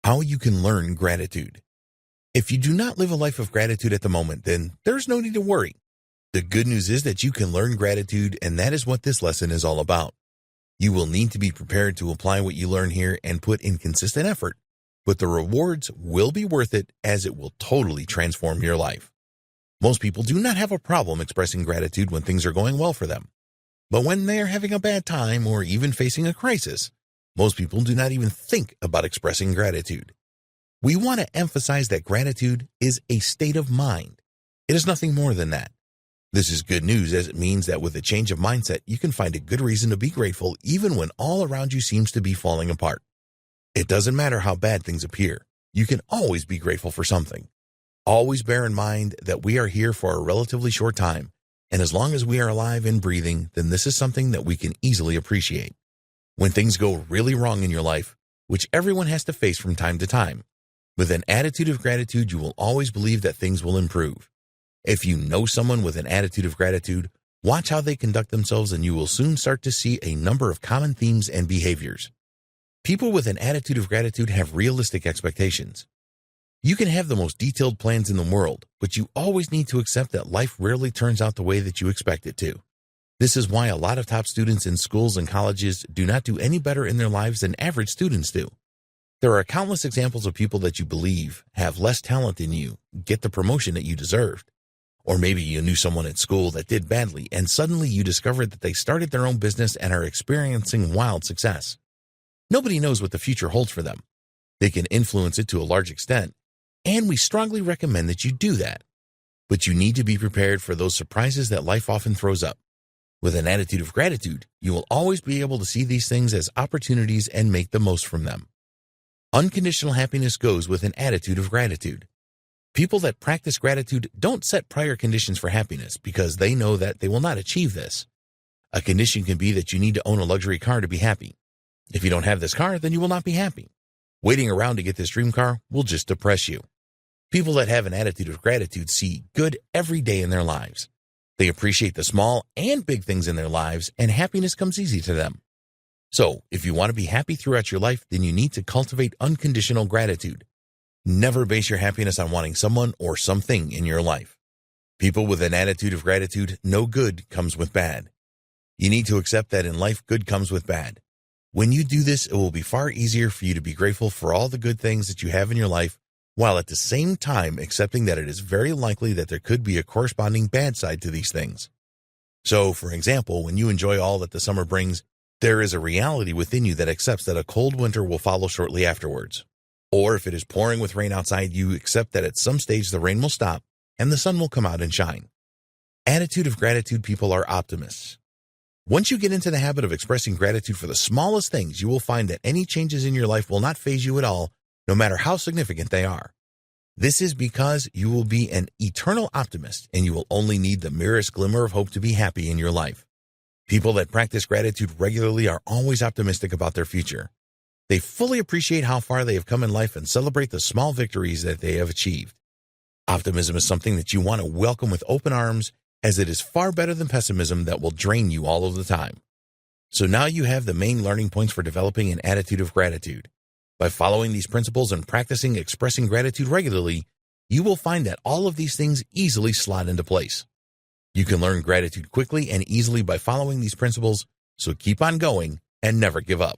How you can learn gratitude. If you do not live a life of gratitude at the moment, then there's no need to worry. The good news is that you can learn gratitude, and that is what this lesson is all about. You will need to be prepared to apply what you learn here and put in consistent effort, but the rewards will be worth it as it will totally transform your life. Most people do not have a problem expressing gratitude when things are going well for them. But when they are having a bad time or even facing a crisis, most people do not even think about expressing gratitude. We want to emphasize that gratitude is a state of mind. It is nothing more than that. This is good news, as it means that with a change of mindset, you can find a good reason to be grateful even when all around you seems to be falling apart. It doesn't matter how bad things appear. You can always be grateful for something. Always bear in mind that we are here for a relatively short time, and as long as we are alive and breathing, then this is something that we can easily appreciate. When things go really wrong in your life, which everyone has to face from time to time, with an attitude of gratitude, you will always believe that things will improve. If you know someone with an attitude of gratitude, watch how they conduct themselves and you will soon start to see a number of common themes and behaviors. People with an attitude of gratitude have realistic expectations. You can have the most detailed plans in the world, but you always need to accept that life rarely turns out the way that you expect it to. This is why a lot of top students in schools and colleges do not do any better in their lives than average students do. There are countless examples of people that you believe have less talent than you get the promotion that you deserved. Or maybe you knew someone at school that did badly and suddenly you discovered that they started their own business and are experiencing wild success. Nobody knows what the future holds for them. They can influence it to a large extent, and we strongly recommend that you do that. But you need to be prepared for those surprises that life often throws up. With an attitude of gratitude, you will always be able to see these things as opportunities and make the most from them. Unconditional happiness goes with an attitude of gratitude. People that practice gratitude don't set prior conditions for happiness because they know that they will not achieve this. A condition can be that you need to own a luxury car to be happy. If you don't have this car, then you will not be happy. Waiting around to get this dream car will just depress you. People that have an attitude of gratitude see good every day in their lives. They appreciate the small and big things in their lives, and happiness comes easy to them. So, if you want to be happy throughout your life, then you need to cultivate unconditional gratitude. Never base your happiness on wanting someone or something in your life. People with an attitude of gratitude know good comes with bad. You need to accept that in life, good comes with bad. When you do this, it will be far easier for you to be grateful for all the good things that you have in your life, while at the same time accepting that it is very likely that there could be a corresponding bad side to these things. So, for example, when you enjoy all that the summer brings, there is a reality within you that accepts that a cold winter will follow shortly afterwards. Or if it is pouring with rain outside, you accept that at some stage the rain will stop and the sun will come out and shine. Attitude of gratitude people are optimists. Once you get into the habit of expressing gratitude for the smallest things, you will find that any changes in your life will not faze you at all, no matter how significant they are. This is because you will be an eternal optimist and you will only need the merest glimmer of hope to be happy in your life. People that practice gratitude regularly are always optimistic about their future. They fully appreciate how far they have come in life and celebrate the small victories that they have achieved. Optimism is something that you want to welcome with open arms, as it is far better than pessimism that will drain you all of the time. So now you have the main learning points for developing an attitude of gratitude. By following these principles and practicing expressing gratitude regularly, you will find that all of these things easily slot into place. You can learn gratitude quickly and easily by following these principles, so keep on going and never give up.